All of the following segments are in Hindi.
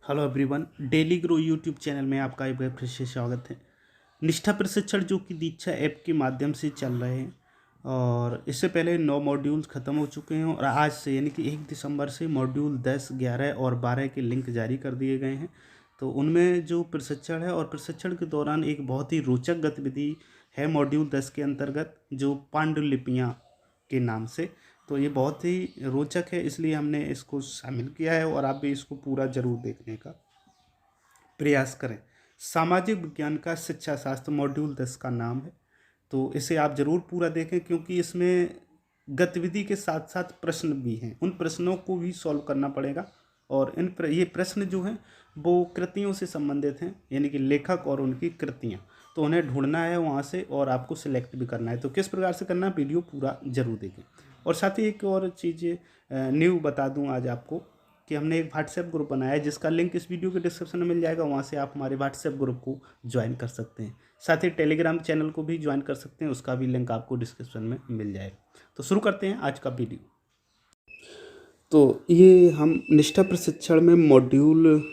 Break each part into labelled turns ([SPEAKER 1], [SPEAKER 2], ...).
[SPEAKER 1] Hello everyone, daily grow YouTube channel में आपका एक बार फिर से स्वागत है। निष्ठा प्रशिक्षण जो कि दीक्षा ऐप के माध्यम से चल रहे हैं और इससे पहले 9 मॉड्यूल्स ख़त्म हो चुके हैं और आज से यानी कि 1 दिसंबर से मॉड्यूल 10, 11 और 12 के लिंक जारी कर दिए गए हैं। तो उनमें जो प्रशिक्षण है और प्रशिक्षण के दौरान एक बहुत ही रोचक गतिविधि है मॉड्यूल 10 के अंतर्गत, जो पांडुलिपियाँ के नाम से। तो ये बहुत ही रोचक है, इसलिए हमने इसको शामिल किया है और आप भी इसको पूरा ज़रूर देखने का प्रयास करें। सामाजिक विज्ञान का शिक्षा शास्त्र मॉड्यूल 10 का नाम है, तो इसे आप ज़रूर पूरा देखें क्योंकि इसमें गतिविधि के साथ साथ प्रश्न भी हैं। उन प्रश्नों को भी सॉल्व करना पड़ेगा और ये प्रश्न जो हैं वो कृतियों से संबंधित हैं, यानी कि लेखक और उनकी कृतियाँ। तो उन्हें ढूंढना है वहाँ से और आपको सिलेक्ट भी करना है। तो किस प्रकार से करना है, वीडियो पूरा ज़रूर देखें। और साथ ही एक और चीज़ न्यू बता दूं आज आपको कि हमने एक व्हाट्सएप ग्रुप बनाया है जिसका लिंक इस वीडियो के डिस्क्रिप्शन में मिल जाएगा। वहाँ से आप हमारे व्हाट्सएप ग्रुप को ज्वाइन कर सकते हैं। साथ ही टेलीग्राम चैनल को भी ज्वाइन कर सकते हैं, उसका भी लिंक आपको डिस्क्रिप्शन में मिल जाएगा। तो शुरू करते हैं आज का वीडियो। तो ये हम निष्ठा प्रशिक्षण में मॉड्यूल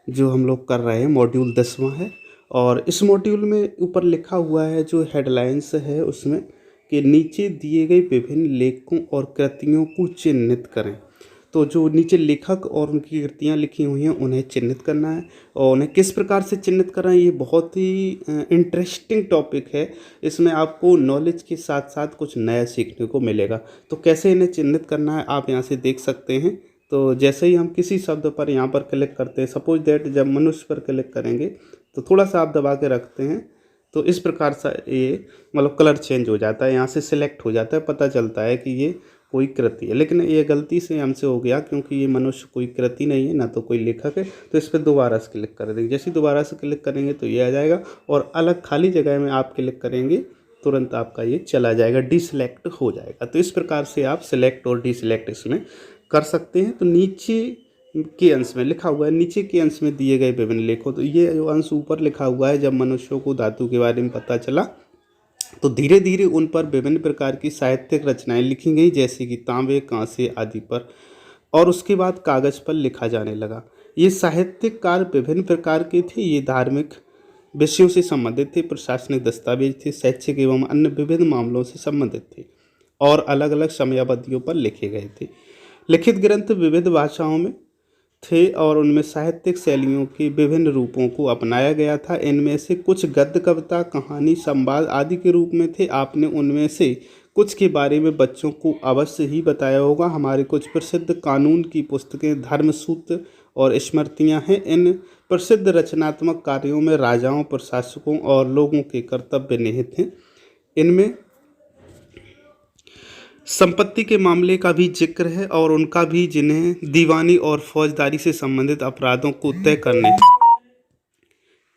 [SPEAKER 1] जो हम लोग कर रहे हैं मॉड्यूल 10वां है और इस मॉड्यूल में ऊपर लिखा हुआ है जो हेडलाइंस है उसमें कि नीचे दिए गए विभिन्न लेखकों और कृतियों को चिन्हित करें। तो जो नीचे लेखक और उनकी कृतियाँ लिखी हुई हैं उन्हें चिन्हित करना है और उन्हें किस प्रकार से चिन्हित करना है, ये बहुत ही इंटरेस्टिंग टॉपिक है। इसमें आपको नॉलेज के साथ साथ कुछ नया सीखने को मिलेगा। तो कैसे इन्हें चिन्हित करना है आप यहाँ से देख सकते हैं। तो जैसे ही हम किसी शब्द पर यहाँ पर क्लिक करते हैं, सपोज दैट जब मनुष्य पर क्लिक करेंगे तो थोड़ा सा आप दबा के रखते हैं तो इस प्रकार से ये मतलब कलर चेंज हो जाता है, यहाँ से सिलेक्ट हो जाता है, पता चलता है कि ये कोई कृति है। लेकिन ये गलती से हमसे हो गया क्योंकि ये मनुष्य कोई कृति नहीं है, ना तो कोई लेखक है। तो इस पर दोबारा से क्लिक कर देंगे। जैसे दोबारा से क्लिक करेंगे तो ये आ जाएगा और अलग खाली जगह में आप क्लिक करेंगे तुरंत आपका ये चला जाएगा, डिसलेक्ट हो जाएगा। तो इस प्रकार से आप सिलेक्ट और डिसलेक्ट इसमें कर सकते हैं। तो नीचे के अंश में लिखा हुआ है, नीचे के अंश में दिए गए विभिन्न लेखों, तो ये जो अंश ऊपर लिखा हुआ है, जब मनुष्यों को धातु के बारे में पता चला तो धीरे धीरे उन पर विभिन्न प्रकार की साहित्यिक रचनाएं लिखी गई, जैसे कि तांबे, कांसे आदि पर, और उसके बाद कागज पर लिखा जाने लगा। ये साहित्यिक कार्य विभिन्न प्रकार के थे। ये धार्मिक विषयों से संबंधित थे, प्रशासनिक दस्तावेज थे, शैक्षिक एवं अन्य विभिन्न मामलों से संबंधित थे और अलग अलग समयावधियों पर लिखे गए थे। लिखित ग्रंथ विविध भाषाओं में थे और उनमें साहित्यिक शैलियों के विभिन्न रूपों को अपनाया गया था। इनमें से कुछ गद्य, कविता, कहानी, संवाद आदि के रूप में थे। आपने उनमें से कुछ के बारे में बच्चों को अवश्य ही बताया होगा। हमारे कुछ प्रसिद्ध कानून की पुस्तकें धर्मसूत्र और स्मृतियाँ हैं। इन प्रसिद्ध रचनात्मक कार्यों में राजाओं, प्रशासकों और लोगों के कर्तव्य निहित हैं। इनमें संपत्ति के मामले का भी जिक्र है और उनका भी, जिन्हें दीवानी और फौजदारी से संबंधित अपराधों को तय करने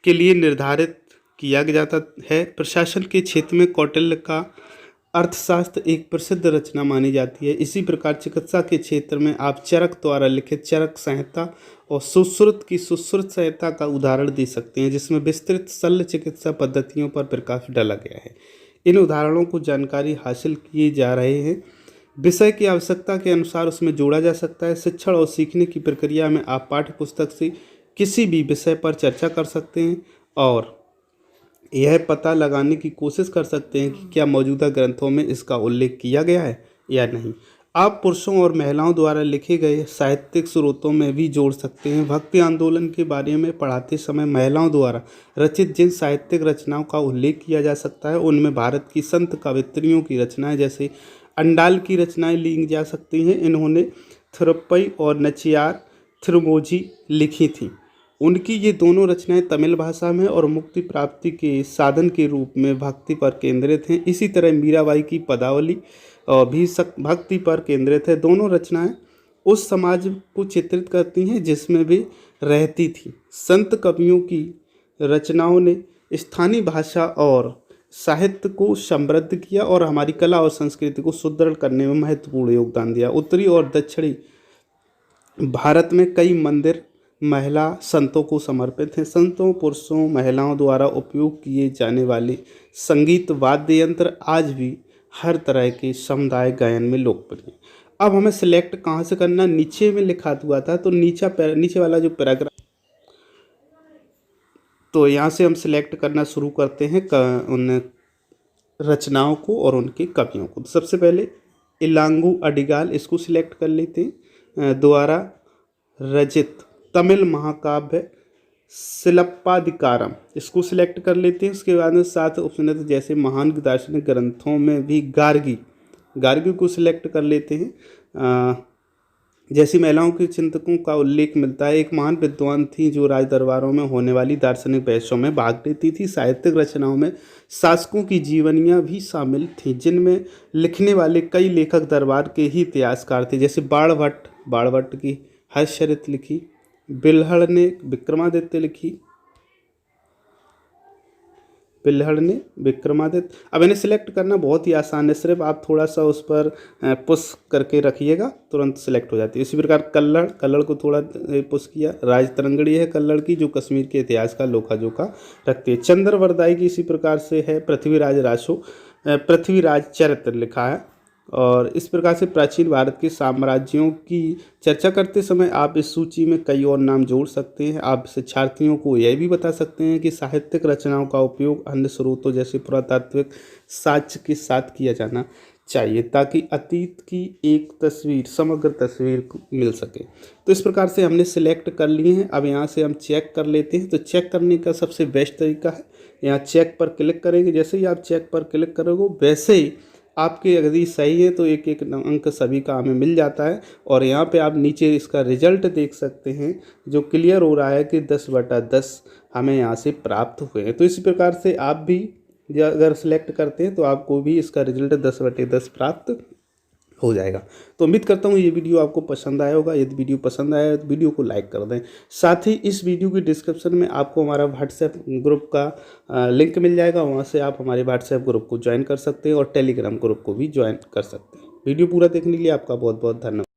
[SPEAKER 1] के लिए निर्धारित किया जाता है। प्रशासन के क्षेत्र में कौटिल्य का अर्थशास्त्र एक प्रसिद्ध रचना मानी जाती है। इसी प्रकार चिकित्सा के क्षेत्र में आप चरक द्वारा लिखित चरक संहिता और सुश्रुत की सुश्रुत संहिता का उदाहरण दे सकते हैं, जिसमें विस्तृत शल्य चिकित्सा पद्धतियों पर प्रकाश डाला गया है। इन उदाहरणों को जानकारी हासिल किए जा रहे हैं, विषय की आवश्यकता के अनुसार उसमें जोड़ा जा सकता है। शिक्षण और सीखने की प्रक्रिया में आप पाठ्य पुस्तक से किसी भी विषय पर चर्चा कर सकते हैं और यह पता लगाने की कोशिश कर सकते हैं कि क्या मौजूदा ग्रंथों में इसका उल्लेख किया गया है या नहीं। आप पुरुषों और महिलाओं द्वारा लिखे गए साहित्यिक स्रोतों में भी जोड़ सकते हैं। भक्ति आंदोलन के बारे में पढ़ाते समय महिलाओं द्वारा रचित जिन साहित्यिक रचनाओं का उल्लेख किया जा सकता है उनमें भारत की संत कवित्रियों की रचनाएं जैसे अंडाल की रचनाएं ली जा सकती हैं। इन्होंने थिरुप्पई और नचियार थिरुमोझी लिखी थी। उनकी ये दोनों रचनाएं तमिल भाषा में और मुक्ति प्राप्ति के साधन के रूप में भक्ति पर केंद्रित हैं। इसी तरह मीराबाई की पदावली भी भक्ति पर केंद्रित है। दोनों रचनाएं उस समाज को चित्रित करती हैं जिसमें वे रहती थी। संत कवियों की रचनाओं ने स्थानीय भाषा और साहित्य को समृद्ध किया और हमारी कला और संस्कृति को सुदृढ़ करने में महत्वपूर्ण योगदान दिया। उत्तरी और दक्षिणी भारत में कई मंदिर महिला संतों को समर्पित हैं। संतों, पुरुषों, महिलाओं द्वारा उपयोग किए जाने वाले संगीत वाद्य यंत्र आज भी हर तरह के समुदाय गायन में लोकप्रिय हैं। अब हमें सिलेक्ट कहाँ से करना, नीचे में लिखा हुआ था तो नीचे वाला जो पैराग्राफ, तो यहाँ से हम सिलेक्ट करना शुरू करते हैं उन रचनाओं को और उनके कवियों को। तो सबसे पहले इलांगू अडिगाल, इसको सिलेक्ट कर लेते हैं, द्वारा रचित तमिल महाकाव्य शिलप्पाधिकारम, इसको सिलेक्ट कर लेते हैं। उसके बाद में 7 ऑप्शन है, तो जैसे महान दार्शनिक ग्रंथों में भी गार्गी को सिलेक्ट कर लेते हैं। जैसी महिलाओं के चिंतकों का उल्लेख मिलता है। एक महान विद्वान थी जो राज दरबारों में होने वाली दार्शनिक बहसों में भाग लेती थी। साहित्यिक रचनाओं में शासकों की जीवनियाँ भी शामिल थीं, जिनमें लिखने वाले कई लेखक दरबार के ही इतिहासकार थे। जैसे बाणभट्ट की हर्षचरित लिखी, बिल्हड़ ने विक्रमादित्य। अब इन्हें सिलेक्ट करना बहुत ही आसान है, सिर्फ आप थोड़ा सा उस पर पुश करके रखिएगा, तुरंत सिलेक्ट हो जाती है। इसी प्रकार कल्लड़ को थोड़ा पुश किया। राजतरंगड़ी है कल्लड़ की, जो कश्मीर के इतिहास का लोखा जोखा रखती है। चंद्रवरदाई की इसी प्रकार से है। पृथ्वीराज चरित्र लिखा है। और इस प्रकार से प्राचीन भारत के साम्राज्यों की चर्चा करते समय आप इस सूची में कई और नाम जोड़ सकते हैं। आप शिक्षार्थियों को यह भी बता सकते हैं कि साहित्यिक रचनाओं का उपयोग अन्य स्रोतों जैसे पुरातात्विक साक्ष्य के साथ किया जाना चाहिए, ताकि अतीत की एक समग्र तस्वीर मिल सके। तो इस प्रकार से हमने सिलेक्ट कर लिए हैं। अब यहाँ से हम चेक कर लेते हैं। तो चेक करने का सबसे बेस्ट तरीका है, यहाँ चेक पर क्लिक करेंगे। जैसे ही आप चेक पर क्लिक करोगे, वैसे ही आपके यदि सही है तो एक अंक सभी का हमें मिल जाता है। और यहाँ पे आप नीचे इसका रिजल्ट देख सकते हैं, जो क्लियर हो रहा है कि 10/10 हमें यहाँ से प्राप्त हुए हैं। तो इसी प्रकार से आप भी अगर सिलेक्ट करते हैं तो आपको भी इसका रिजल्ट 10/10 प्राप्त हो जाएगा। तो उम्मीद करता हूँ ये वीडियो आपको पसंद आया होगा। यदि वीडियो पसंद आया तो वीडियो को लाइक कर दें। साथ ही इस वीडियो की डिस्क्रिप्शन में आपको हमारा व्हाट्सएप ग्रुप का लिंक मिल जाएगा, वहाँ से आप हमारे व्हाट्सएप ग्रुप को ज्वाइन कर सकते हैं और टेलीग्राम ग्रुप को भी ज्वाइन कर सकते हैं। वीडियो पूरा देखने के लिए आपका बहुत बहुत धन्यवाद।